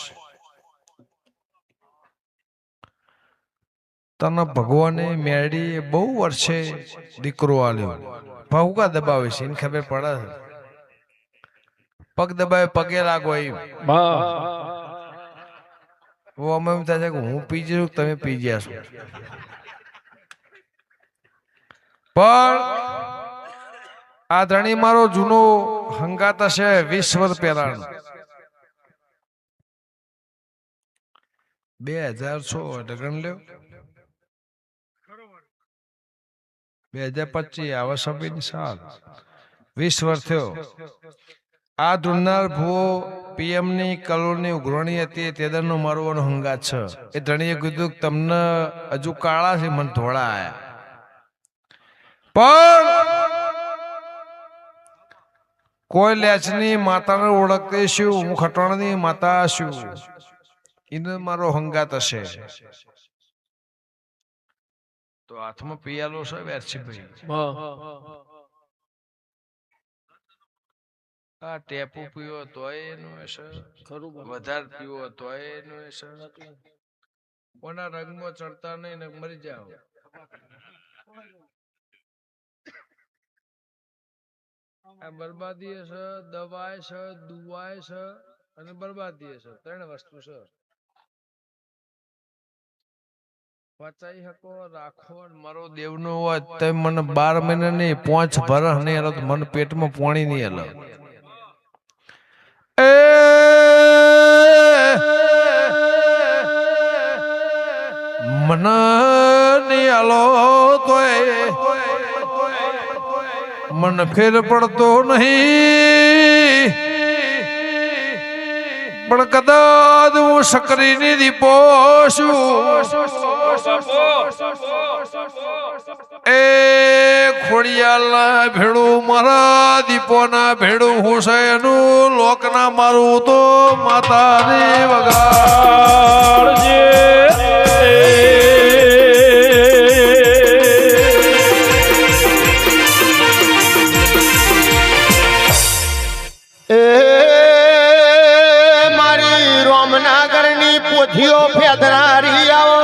તને ભગવાને મેળી બહુ વર્ષે દીકરો આલ્યો ભાવકા દબાવે છે એને ખબર પડે પગ દબાવે પગે લાગો એમ અમે એમ થાય છે કે હું પી જઉં તમે પી ગયા છો પણ આ ધણી મારો જૂનો હંગાત હશે 20 વર્ષ પહેલાનો 2006 એટલે ગણ લ્યો 2025 આવા સમયની સાલ 20 વર્ષ થયો આ ધૂળનાર ભૂવો પીએમ ની કલોની ઉઘરાણી હતી તેદરનો મારો હંગાત છે એ ધણીએ કીધું કે તમને હજુ કાળા છે મને ધોળા આયા પણ કોઈ લેચની માતાને ઓળખતી છું હું ખટવાણની માતા છું એને મારો હંગાત હશે તો હાથમાં પિયાલો છે વેરસીભાઈ આ ટેપુ પીવો તોય એનું હશે વધારે પીવો તોય એનું હશે કોના રંગમાં ચડતા નહીં ને મરી જાવ આ બરબાદી છે, દવાય છે, દુવાય છે અને બરબાદી છે. ત્રણ વસ્તુ છે. પચાઈ હકો રાખો ને મારો દેવનો હોય તે મને 12 મહિના નહીં 5 વર્ષ નહીં હલો મને પેટમાં પાણી નહીં હલો. એ મને નહીં હલો તોય મને ફેર પડતો નહીં પણ કદાચ હું સકરીની દીપો છું. એ ખોડિયાલના ભેડું મારા દીપોના ભેડું હું છે એનું લોકના મારું તો માતાની વગાડજે. પોથીઓ ફેદરારી આવો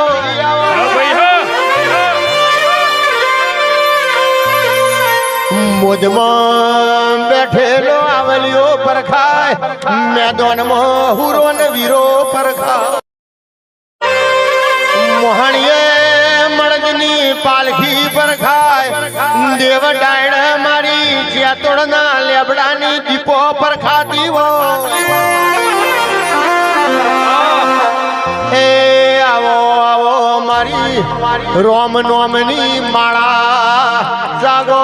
મોજમાં બેઠેલો આવલિયો પરખાય મેદાનમાં હુરો ને વીરો પરખાય. મોહણીએ મળજની પાલખી પરખાય દેવ ડાયણ મારી ચેતોડના લેબડાની દીપો પરખાતી હોય. એ આવો આવો મારી રોમ નોમની માળા જાગો.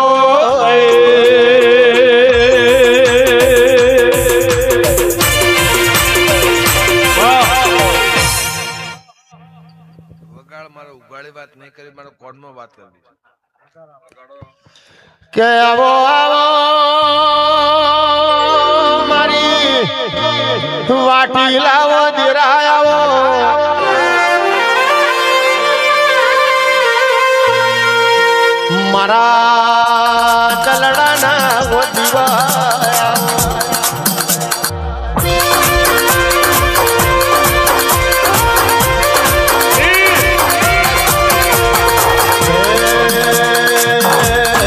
વગાડ મારો ઉગાડી વાત નહીં કરી મારો કોડમાં વાત કરી કે આવો આવો મારી વાટી લાવો દેરાય આવો મારા દલડાના ગોદીવા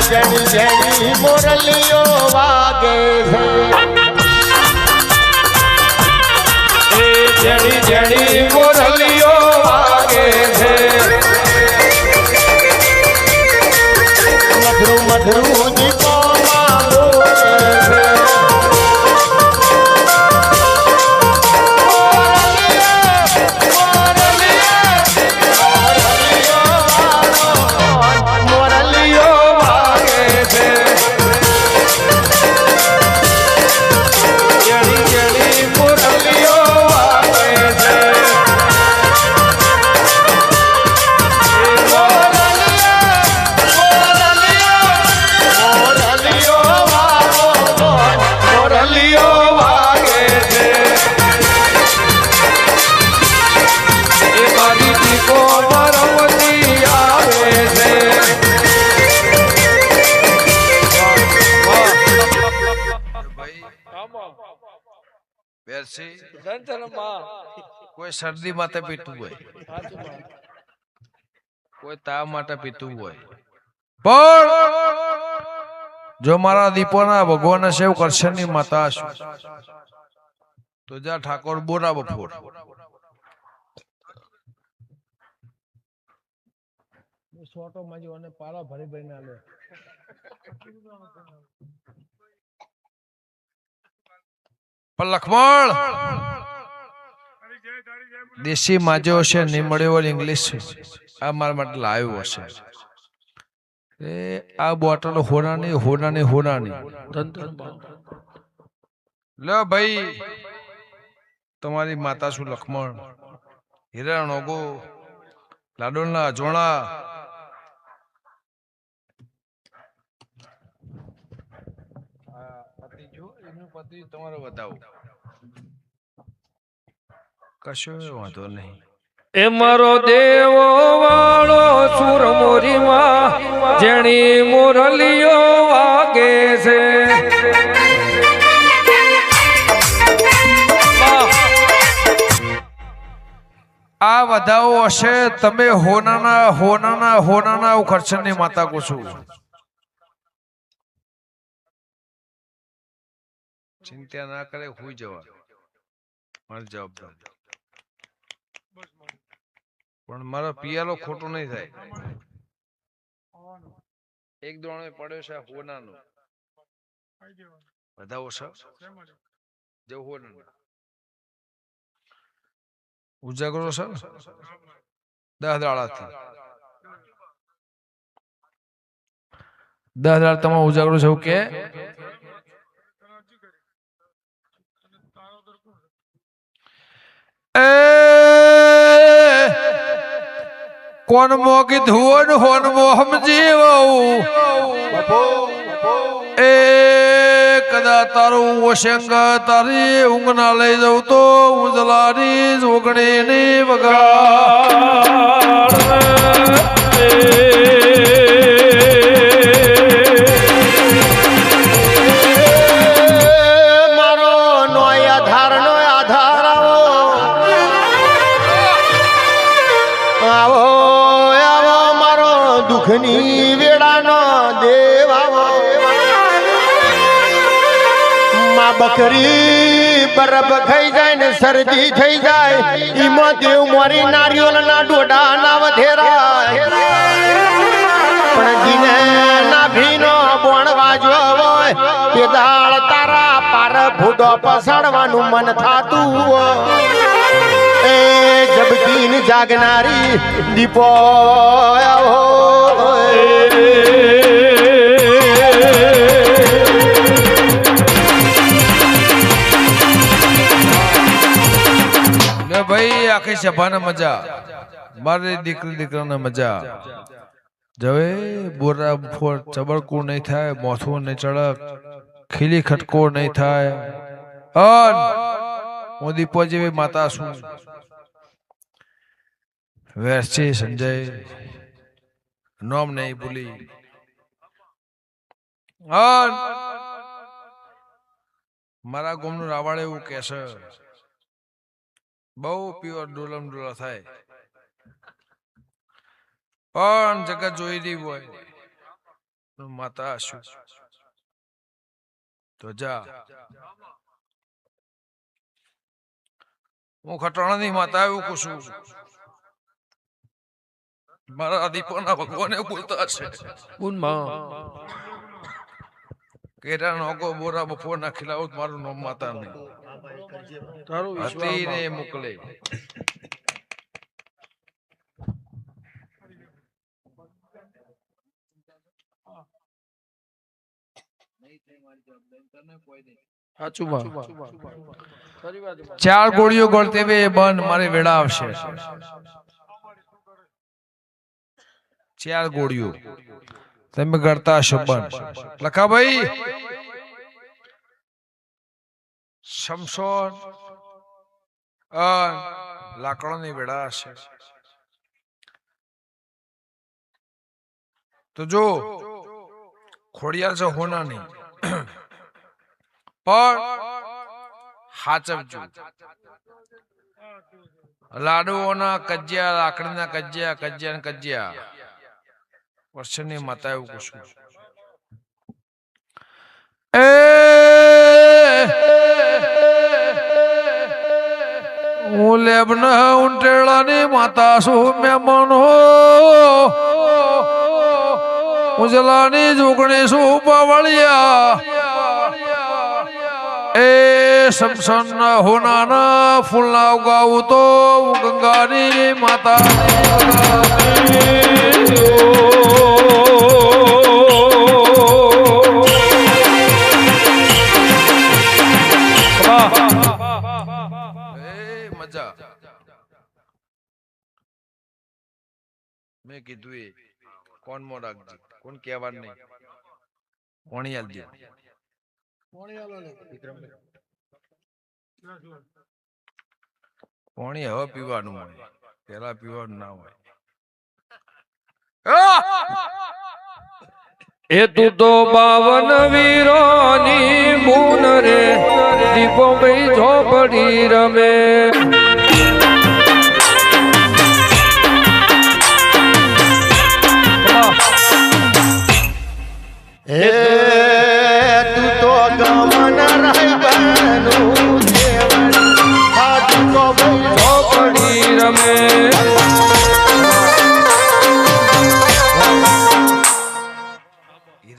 જણી જણી મોરલીઓ વાગે છે. જણી જણી મોરલીઓ વાગે છે. મધુર મધુર દીપોમાં બોલે છે. મોરલીઓ વાગે છે. જણી જણી મોરલીઓ વાગે છે. મોરલીઓ વાગે છે. એ મારી દીકો મરવતી આવે છે. બેરસી કોઈ શરદી માટે પીતું હોય કોઈ તાવ માટે પીતું હોય પણ જો મારા દીપોના ભગવાન સેવ કરશે ની માતા છું તો જા ઠાકોર બોરા બફોર સોટો માજી અને પારા ભરી ભરીને આલે પણ લખમણ દેશી માજો હશે નહીં મળ્યો ઇંગ્લિશ આ મારા માટે લાવ્યો હશે. એ આ બોટલ હોનાની હોનાની હોનાની લો ભાઈ તમારી માતા શું લખમણ હિરણ ઓગો લાડોલના અજોણા પતિ તમારો બતાવો કશો વાંધો નહીં. એ મારો દેવો વાળો સુર મોરીમાં જેણી મોરલીઓ વાગે છે. આ વધાવો હશે તમે હોનાના હોનાના હોનાના ખર્ચની માતા કહો છો. ચિંતા ના કરે હુઈ જવા મારી જવાબદારી પણ મારો પિયાલો ખોટો નહીં થાય એક દોણો પડ્યો છે હોનાનો બધા ઓછા જેવું હોના ઉજાગરો છે 10 દાડાથી 10 દાડા તમારો ઉજાગરો છે એવું કે કોણ મોગી ધુવન હોન મોહમ જીવવું એ કદા તારું ઓશંગ તારી ઊંઘ ના લઈ જવું તો ઉજલાની જોગણી ની વગાડ મારો નોય આધાર આવો આવો મારો દુઃખની વેળાનો દેવ આવો માં બકરી બરફ ખાઈ જાય ને શરદી થઈ જાય ઈમાં દેવ મોરી નારિયેળના ડોડા ના વધેરા પણ જીને ના ભીનો બોણ વાજો હોય તે દાળ તારા પાર ભૂડો પસાડવાનું મન થાતું હોય એ જબકીન જાગનારી દીપો ને ભાઈ આખી સભાને મજા મારી દીકરાને મજા જવે બોરા ફોર ચબરકું નહીં થાય મોથું નહીં ચડક ખીલી ખટકો નહીં થાય હું દીપો જેવી માતા છું વેરસી સંજય નોમ નહીં ભૂલી મારા ગોમનું રાવાડે એવું કે છે બહુ પ્યોર ડોલમ ડોલા થાય પણ જગત જોઈ રહી હોય માતા શું તો જા હું ખટાણાની માતા એવું કહું છું મારા દીપોના ભગવાન એવું બોલતા હશે કેરા નોકો બોરા બપોર ના ખીલાવું મારું નામ માતા નહીં હતી ને મોકલે ચાર ગોળીઓ ગળતે બે બંધ મારે વેળા આવશે ચાર ગોળીઓ તમે ગળતા હશો બંધ લખા ભાઈ શમશોન લાકડાની વેળા હશે તો જો ખોડિયાર છે હોના નહીં પણ હાચવજો લાડુઓના કજિયા લાકડીના કજિયા વર્ષની માતા એવું પૂછું હું લેબના ઉંટેળાની માતા છું મહેમાનો ઉજલાની જોગણી છું પાવળિયા એ સમસન હોનાના ફૂલના ઉગાવું તો ગંગાની માતા મજા મેં કીધું એ કોણ મો રાખજે કોણ કહેવા નહીં કોણી આલજે પાણી હવે પીવાનું હોય પેલા પીવાનું ના હોય એ તું તો 52 વીરોની બૂન રે દીપો ભાઈ ઝોપડી રમે તું તો ગમન રહી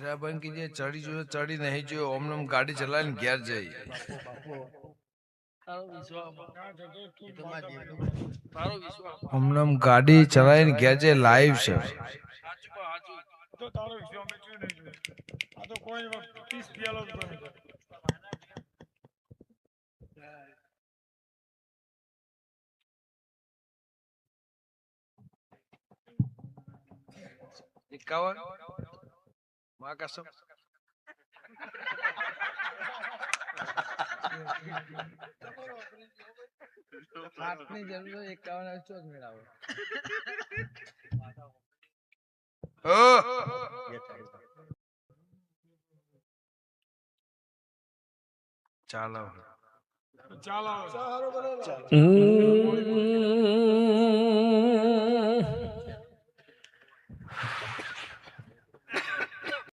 હીરાબેન કીજે ચડી જોયો ચડી નહીં જોયો ઓમ નમ ગાડી ચલાવીને ઘેર જઈ ઓમ નમ ગાડી ચલાવીને ઘેર જઈ લાઈવ છે એકાવન માં કસમ આઠની જરૂર 51 ચોક મેળાવો ચાલો હમ